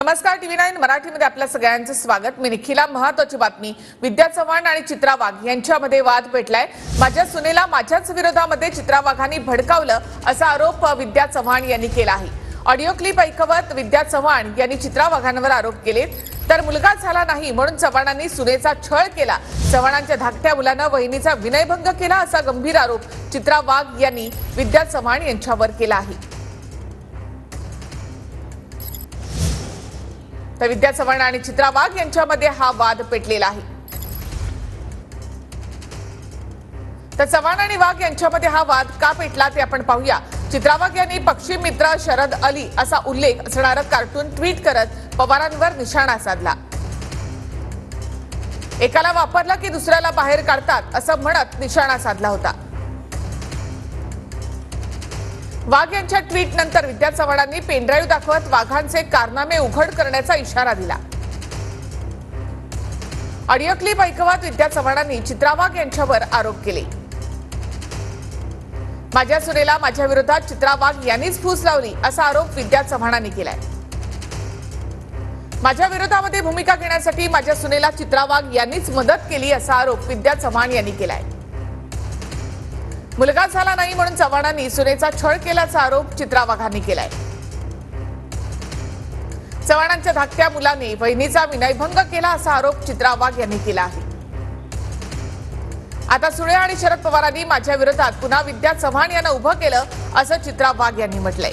नमस्कार TV9 मराठीमध्ये आपल्या सगळ्यांचं स्वागत। मी निखिला। महत्त्वाची बातमी, विद्या चव्हाण आणि चित्रा वाघ यांच्यामध्ये वाद पेटलाय। माझ्या सुनेला माझ्याच विरोधामध्ये चित्रा वाघांनी भडकावलं असा आरोप विद्या चव्हाण यांनी केला आहे। ऑडिओ क्लिप ऐकवत विद्या चव्हाण यांनी चित्रा वाघांवर आरोप केले। तर मुलगा झाला नाही म्हणून चव्हाणांनी सुनेचा छळ केला, चव्हाणांच्या धाकट्या मुलानं वहिनीचा विनयभंग केला असा गंभीर आरोप चित्रा वाघ यांनी विद्या चव्हाण यांच्यावर केला आहे। तर विद्या चव्हाण आणि चित्रा वाघ यांच्यामध्ये हा वाद पेटलेला आहे। तर चव्हाण आणि वाघ यांच्यामध्ये हा वाद का पेटला ते आपण पाहूया। चित्रा वाघ यांनी पक्षी मित्र शरद अली असा उल्लेख असणारं कार्टून ट्विट करत पवारांवर निशाणा साधला। एकाला वापरला की दुसऱ्याला बाहेर काढतात असं म्हणत निशाणा साधला होता। वाघ यांच्या ट्विट नंतर विद्या चव्हाणांनी पेनड्राईव्ह दाखवत वाघांचे कारनामे उघड करण्याचा इशारा दिला। ऑडिओ क्लिप ऐकवत विद्या चव्हाणांनी चित्रा वाघ यांच्यावर आरोप केले। माझ्या सुनेला माझ्या विरोधात चित्रा वाघ यांनीच फूस लावली असा आरोप विद्या चव्हाणांनी केलाय। माझ्या विरोधामध्ये भूमिका घेण्यासाठी माझ्या सुनेला चित्रा वाघ यांनीच मदत केली असा आरोप विद्या चव्हाण यांनी केलाय। मुलगा झाला नाही म्हणून चव्हाणांनी सुनेचा छळ केल्याचा आरोप चित्रा वाघांनी केलाय। चव्हाणांच्या धाकट्या मुलाने वहिनीचा विनयभंग केला असा आरोप चित्रा वाघ यांनी केला आहे। आता सुळे आणि शरद पवारांनी माझ्या विरोधात पुन्हा विद्या चव्हाण यांना उभं केलं असं चित्रा वाघ यांनी म्हटलंय।